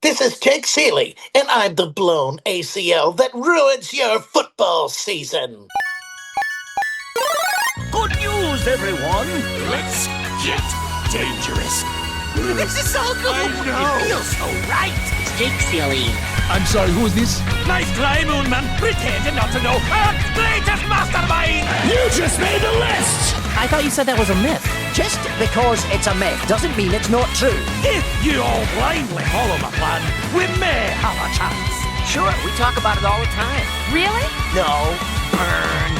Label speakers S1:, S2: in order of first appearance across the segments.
S1: This is Jake Ciely, and I'm the blown ACL that ruins your football season.
S2: Good news, everyone! Let's get dangerous.
S3: This is so cool!
S2: I know!
S3: It feels so right!
S4: It's Jake Ciely.
S5: I'm sorry, who is this?
S2: Nice try, Moonman! Pretending not to know! Earth's greatest mastermind!
S5: You just made the list!
S4: I thought you said that was a myth.
S3: Just because it's a myth doesn't mean it's not true.
S2: If you all blindly follow my plan, we may have a chance.
S3: Sure, we talk about it all the time.
S4: Really?
S3: No, burn.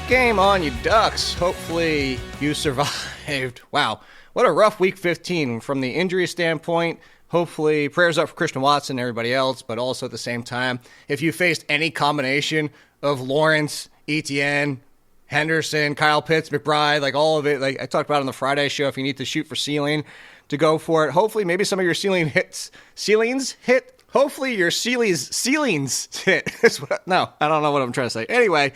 S6: Game on, you ducks. Hopefully you survived. Wow, what a rough week 15 from the injury standpoint. Hopefully, prayers up for Christian Watson and everybody else, but also at the same time, if you faced any combination of Lawrence, Etienne, Henderson, Kyle Pitts, McBride, like all of it, like I talked about on the Friday show, if you need to shoot for ceiling, to go for it. Hopefully, maybe some of your ceilings hit. Hopefully, your ceilings hit. No, I don't know what I'm trying to say. Anyway,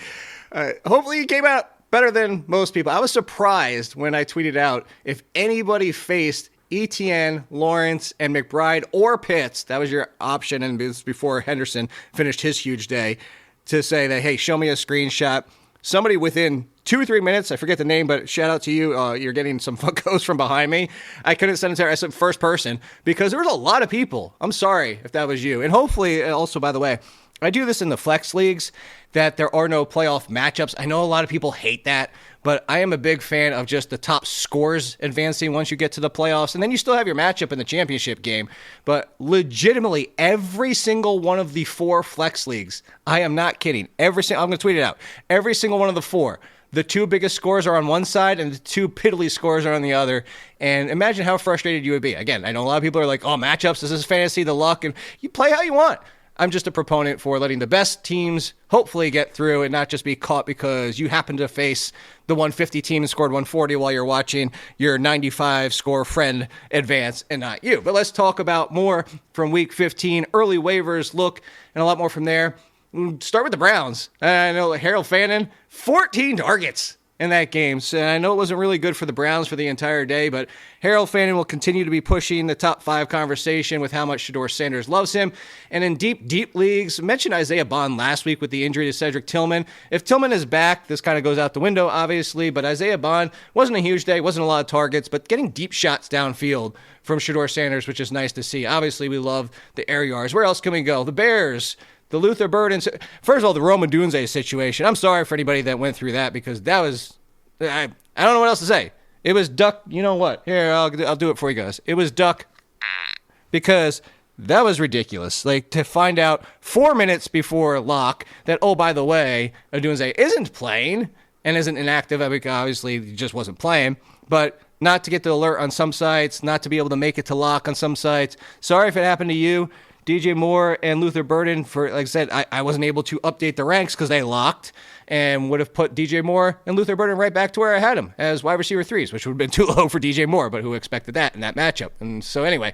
S6: hopefully you came out better than most people. I was surprised when I tweeted out if anybody faced Etienne, Lawrence, and McBride or Pitts, that was your option, and this was before Henderson finished his huge day, to say that, hey, show me a screenshot. Somebody within 2 or 3 minutes, I forget the name, but shout out to you. You're getting some photos from behind me. I couldn't send it to her. I said first person because there was a lot of people. I'm sorry if that was you. And hopefully, also, by the way, I do this in the flex leagues, that there are no playoff matchups. I know a lot of people hate that, but I am a big fan of just the top scores advancing once you get to the playoffs. And then you still have your matchup in the championship game. But legitimately, every single one of the 4 flex leagues, I am not kidding. I'm going to tweet it out. Every single one of the 4. The 2 biggest scores are on one side and the 2 piddly scores are on the other. And imagine how frustrated you would be. Again, I know a lot of people are like, oh, matchups, this is fantasy, the luck, and you play how you want. I'm just a proponent for letting the best teams hopefully get through and not just be caught because you happen to face the 150 team and scored 140 while you're watching your 95 score friend advance and not you. But let's talk about more from week 15, early waivers look, and a lot more from there. Start with the Browns. I know Harold Fannin, 14 targets in that game. So I know it wasn't really good for the Browns for the entire day, but Harold Fannin will continue to be pushing the top 5 conversation with how much Shedeur Sanders loves him. And in deep leagues, I mentioned Isaiah Bond last week with the injury to Cedric Tillman. If Tillman is back, this kind of goes out the window, obviously, but Isaiah Bond wasn't a huge day, wasn't a lot of targets, but getting deep shots downfield from Shedeur Sanders, which is nice to see. Obviously, we love the air yards. Where else can we go? The Bears. The Luther Burden. First of all, the Rome Odunze situation. I'm sorry for anybody that went through that because that was, I don't know what else to say. It was duck, you know what? Here, I'll do it for you guys. It was duck because that was ridiculous. Like, to find out 4 minutes before lock that, oh, by the way, Odunze isn't playing and isn't inactive. I mean, obviously, he just wasn't playing. But not to get the alert on some sites, not to be able to make it to lock on some sites. Sorry if it happened to you. DJ Moore and Luther Burden, for like I said, I wasn't able to update the ranks because they locked and would have put DJ Moore and Luther Burden right back to where I had them as wide receiver 3s, which would have been too low for DJ Moore, but who expected that in that matchup? And so anyway,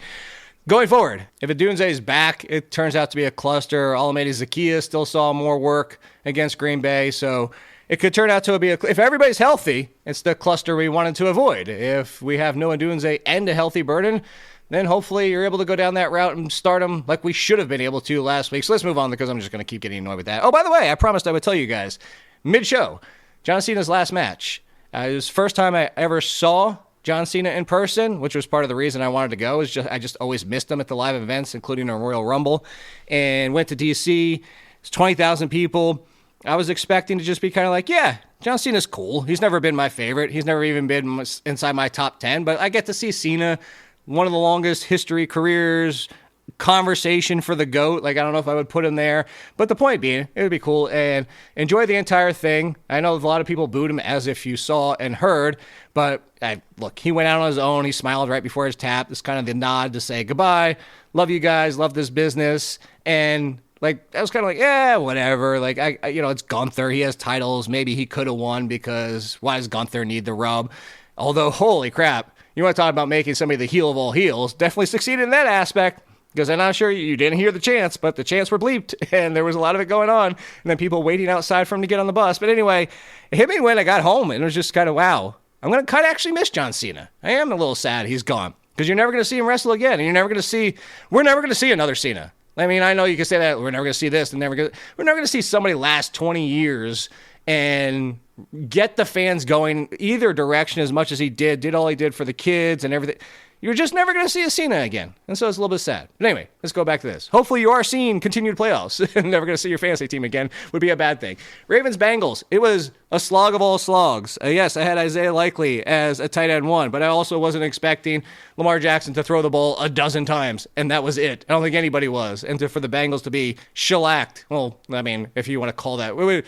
S6: going forward, if Odunze is back, it turns out to be a cluster. Olamide Zaccheaus still saw more work against Green Bay, so it could turn out to be if everybody's healthy, it's the cluster we wanted to avoid. If we have no Odunze and a healthy Burden, then hopefully you're able to go down that route and start them like we should have been able to last week. So let's move on because I'm just going to keep getting annoyed with that. Oh, by the way, I promised I would tell you guys, mid-show, John Cena's last match. It was the first time I ever saw John Cena in person, which was part of the reason I wanted to go. I just always missed him at the live events, including a Royal Rumble, and went to D.C. It's 20,000 people. I was expecting to just be kind of like, yeah, John Cena's cool. He's never been my favorite. He's never even been inside my top 10, but I get to see Cena, one of the longest history careers, conversation for the GOAT. Like, I don't know if I would put him there. But the point being, it would be cool and enjoy the entire thing. I know a lot of people booed him as if you saw and heard. But, look, he went out on his own. He smiled right before his tap. It's kind of the nod to say goodbye. Love you guys. Love this business. And, like, I was kind of like, yeah, whatever. Like, it's Gunther. He has titles. Maybe he could have won because why does Gunther need the rub? Although, holy crap. You want to talk about making somebody the heel of all heels. Definitely succeeded in that aspect. Because I'm not sure you didn't hear the chants, but the chants were bleeped, and there was a lot of it going on, and then people waiting outside for him to get on the bus. But anyway, it hit me when I got home, and it was just kind of, wow. I'm going to kind of actually miss John Cena. I am a little sad he's gone because you're never going to see him wrestle again. And we're never going to see another Cena. I mean, I know you can say that we're never going to see this and we're never going to see somebody last 20 years and get the fans going either direction as much as he did all he did for the kids and everything. You're just never going to see a Cena again. And so it's a little bit sad. But anyway, let's go back to this. Hopefully you are seeing continued playoffs and never going to see your fantasy team again would be a bad thing. Ravens-Bengals. It was a slog of all slogs. Yes, I had Isaiah Likely as a tight end 1, but I also wasn't expecting Lamar Jackson to throw the ball a dozen times, and that was it. I don't think anybody was. And for the Bengals to be shellacked, well, I mean, if you want to call that, it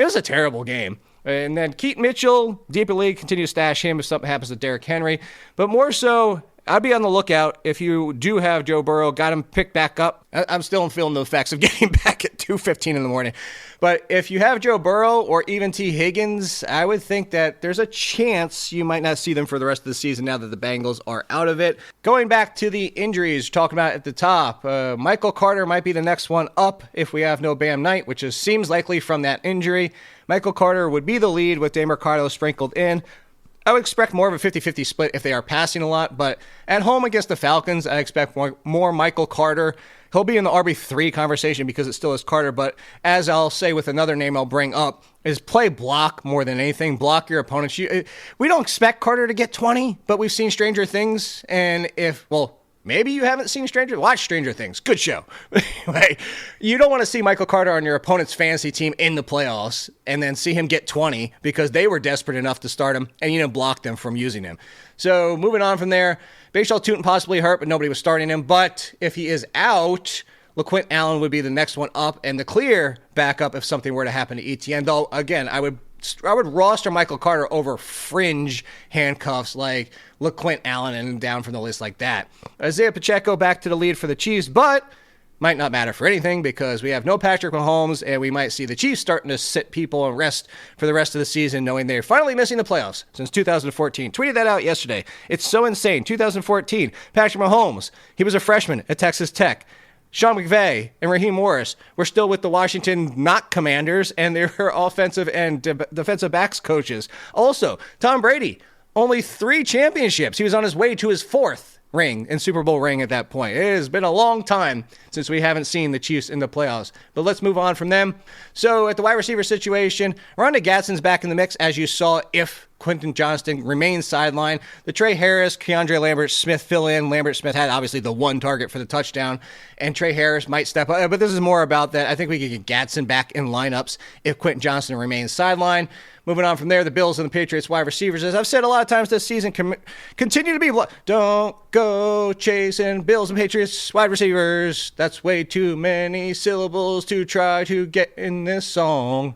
S6: was a terrible game. And then Keaton Mitchell, deep in league, continue to stash him if something happens to Derrick Henry. But more so, I'd be on the lookout if you do have Joe Burrow, got him picked back up. I'm still feeling the effects of getting back at 2:15 in the morning. But if you have Joe Burrow or even T. Higgins, I would think that there's a chance you might not see them for the rest of the season now that the Bengals are out of it. Going back to the injuries, talking about at the top, Michael Carter might be the next one up if we have no Bam Knight, which seems likely from that injury. Michael Carter would be the lead with Dan Mercado sprinkled in. I would expect more of a 50-50 split if they are passing a lot, but at home against the Falcons, I expect more Michael Carter. He'll be in the RB3 conversation because it still is Carter, but as I'll say with another name I'll bring up, is play block more than anything. Block your opponents. We don't expect Carter to get 20, but we've seen Stranger Things, and maybe you haven't seen watch Stranger Things. Good show. You don't want to see Michael Carter on your opponent's fantasy team in the playoffs and then see him get 20 because they were desperate enough to start him and you didn't block them from using him. So moving on from there, Bashal Tootin possibly hurt, but nobody was starting him. But if he is out, LaQuint Allen would be the next one up and the clear backup if something were to happen to ETN. Though, again, I would roster Michael Carter over fringe handcuffs like LaQuint Allen and down from the list like that. Isaiah Pacheco back to the lead for the Chiefs, but might not matter for anything because we have no Patrick Mahomes, and we might see the Chiefs starting to sit people and rest for the rest of the season, knowing they're finally missing the playoffs since 2014. Tweeted that out yesterday. It's so insane. 2014, Patrick Mahomes, he was a freshman at Texas Tech. Sean McVay and Raheem Morris were still with the Washington not Commanders, and they were offensive and defensive backs coaches. Also, Tom Brady, only 3 championships. He was on his way to his 4th ring and Super Bowl ring at that point. It has been a long time since we haven't seen the Chiefs in the playoffs. But let's move on from them. So at the wide receiver situation, Rhonda Gadsden's back in the mix, as you saw, if Quentin Johnston remains sidelined. The Trey Harris, Keandre Lambert-Smith fill in. Lambert-Smith had obviously the one target for the touchdown, and Trey Harris might step up. But this is more about that. I think we could get Gadsden back in lineups if Quentin Johnston remains sidelined. Moving on from there, the Bills and the Patriots wide receivers, as I've said a lot of times this season, continue to be don't go chasing Bills and Patriots wide receivers. That's way too many syllables to try to get in this song.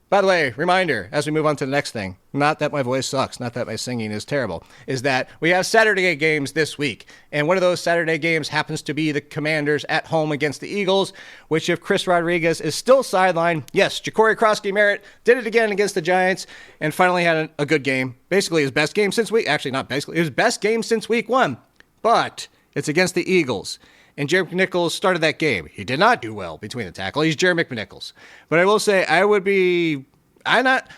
S6: By the way, reminder, as we move on to the next thing, not that my voice sucks, not that my singing is terrible, is that we have Saturday games this week. And one of those Saturday games happens to be the Commanders at home against the Eagles, which if Chris Rodriguez is still sidelined, yes, Ja'Cory Krosky-Merritt did it again against the Giants and finally had a good game. Basically his best game since his best game since week 1. But it's against the Eagles. And Jerry McNichols started that game. He did not do well between the tackle. He's Jerry McNichols. But I will say I was going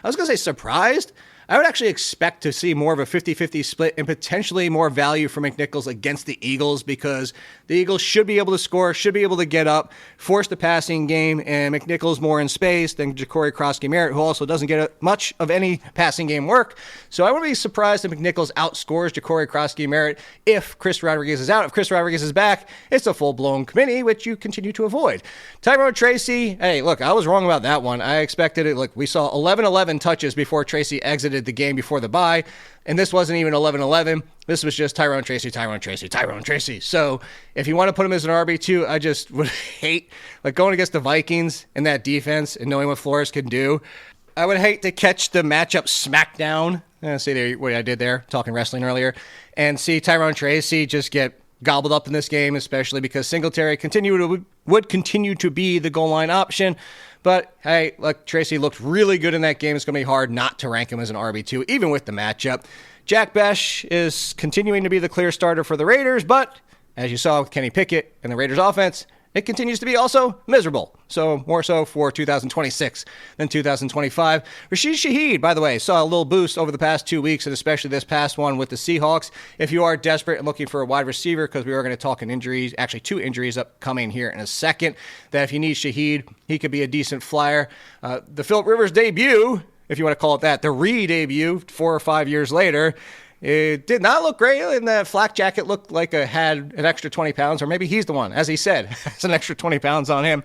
S6: to say surprised. I would actually expect to see more of a 50-50 split and potentially more value for McNichols against the Eagles because the Eagles should be able to score, should be able to get up, force the passing game, and McNichols more in space than Ja'Cory Krosky-Merritt, who also doesn't get much of any passing game work. So I wouldn't be surprised if McNichols outscores Ja'Cory Krosky-Merritt if Chris Rodriguez is out. If Chris Rodriguez is back, it's a full-blown committee, which you continue to avoid. Tyrone Tracy, hey, look, I was wrong about that one. I expected it. Look, we saw 11-11 touches before Tracy exited the game before the bye, and this wasn't even 11-11. This was just Tyrone Tracy. So if you want to put him as an RB2, I just would hate, going against the Vikings and that defense and knowing what Flores can do. I would hate to catch the matchup smackdown. See there what I did there, talking wrestling earlier, and see Tyrone Tracy just get gobbled up in this game, especially because Singletary would continue to be the goal line option. But, hey, look, Tracy looked really good in that game. It's going to be hard not to rank him as an RB2, even with the matchup. Jack Besh is continuing to be the clear starter for the Raiders, but as you saw with Kenny Pickett and the Raiders offense, it continues to be also miserable. So more so for 2026 than 2025. Rashid Shaheed, by the way, saw a little boost over the past 2 weeks, and especially this past one with the Seahawks. If you are desperate and looking for a wide receiver, because we are going to talk in injuries, actually 2 injuries upcoming here in a second, that if you need Shaheed, he could be a decent flyer. The Phillip Rivers debut, if you want to call it that, the re-debut 4 or 5 years later, it did not look great, and that flak jacket looked like it had an extra 20 pounds, or maybe he's the one, as he said, has an extra 20 pounds on him.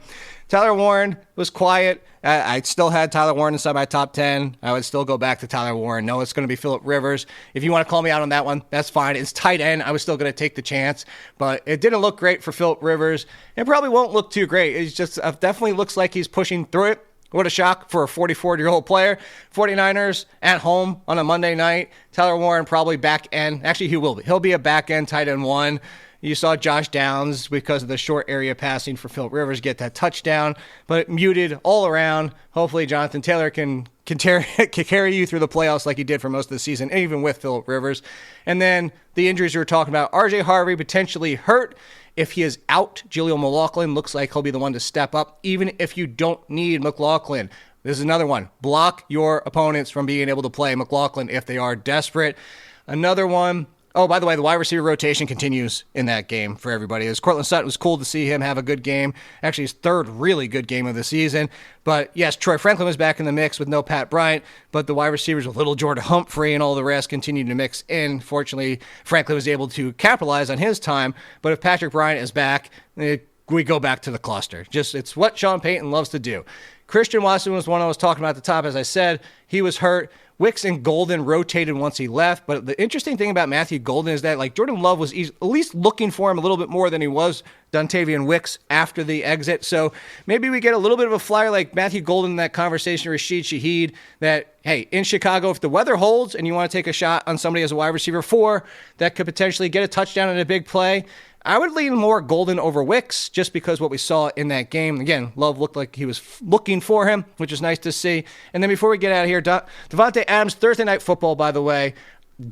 S6: Tyler Warren was quiet. I still had Tyler Warren inside my top 10. I would still go back to Tyler Warren. No, it's going to be Phillip Rivers. If you want to call me out on that one, that's fine. It's tight end. I was still going to take the chance, but it didn't look great for Phillip Rivers. It probably won't look too great. It just definitely looks like he's pushing through it. What a shock for a 44-year-old player. 49ers at home on a Monday night. Tyler Warren probably back end. Actually, he will be. He'll be a back end tight end 1. You saw Josh Downs, because of the short area passing for Phillip Rivers, get that touchdown, but muted all around. Hopefully Jonathan Taylor can carry you through the playoffs like he did for most of the season, even with Phillip Rivers. And then the injuries we were talking about, RJ Harvey potentially hurt. If he is out, Jaleel McLaughlin looks like he'll be the one to step up, even if you don't need McLaughlin. This is another one. Block your opponents from being able to play McLaughlin if they are desperate. Another one. Oh, by the way, the wide receiver rotation continues in that game for everybody. As Cortland Sutton, was cool to see him have a good game. Actually, his 3rd really good game of the season. But yes, Troy Franklin was back in the mix with no Pat Bryant, but the wide receivers with little Jordan Humphrey and all the rest continued to mix in. Fortunately, Franklin was able to capitalize on his time. But if Patrick Bryant is back, we go back to the cluster. It's what Sean Payton loves to do. Christian Watson was one I was talking about at the top. As I said, he was hurt. Wicks and Golden rotated once he left, but the interesting thing about Matthew Golden is that Jordan Love was at least looking for him a little bit more than he was Dontavian Wicks after the exit. So maybe we get a little bit of a flyer like Matthew Golden in that conversation, Rashid Shaheed, that, hey, in Chicago, if the weather holds and you want to take a shot on somebody as a wide receiver 4 that could potentially get a touchdown and a big play, I would lean more Golden over Wicks just because what we saw in that game. Again, Love looked like he was looking for him, which is nice to see. And then before we get out of here, Devontae Adams, Thursday Night Football, by the way,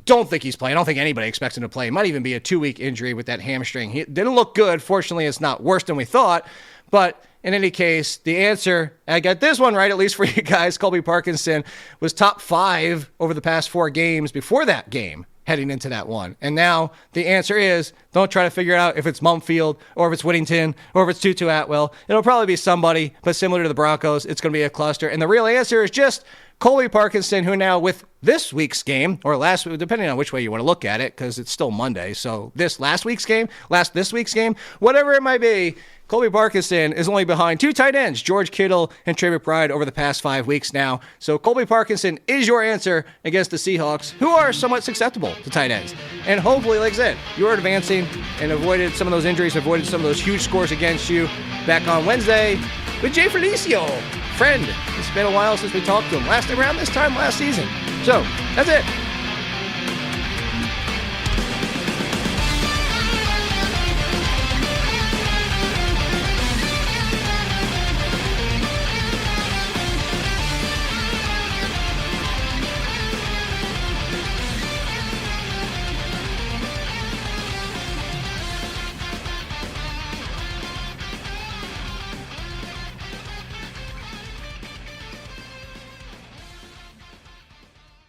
S6: don't think he's playing. I don't think anybody expects him to play. It might even be a 2-week injury with that hamstring. He didn't look good. Fortunately, it's not worse than we thought. But in any case, the answer, I got this one right, at least for you guys, Colby Parkinson was top 5 over the past 4 games before that game, heading into that one. And now the answer is, don't try to figure out if it's Mumfield or if it's Whittington or if it's Tutu Atwell. It'll probably be somebody, but similar to the Broncos, it's going to be a cluster. And the real answer is just Colby Parkinson, who now with this week's game, or last week, depending on which way you want to look at it, because it's still Monday, so this week's game, whatever it might be, Colby Parkinson is only behind 2 tight ends, George Kittle and Trey McBride, over the past 5 weeks now. So Colby Parkinson is your answer against the Seahawks, who are somewhat susceptible to tight ends. And hopefully, like I said, you're advancing and avoided some of those injuries, avoided some of those huge scores against you. Back on Wednesday with Jay Felicio, friend. It's been a while since we talked to him. Around this time last season. So, that's it.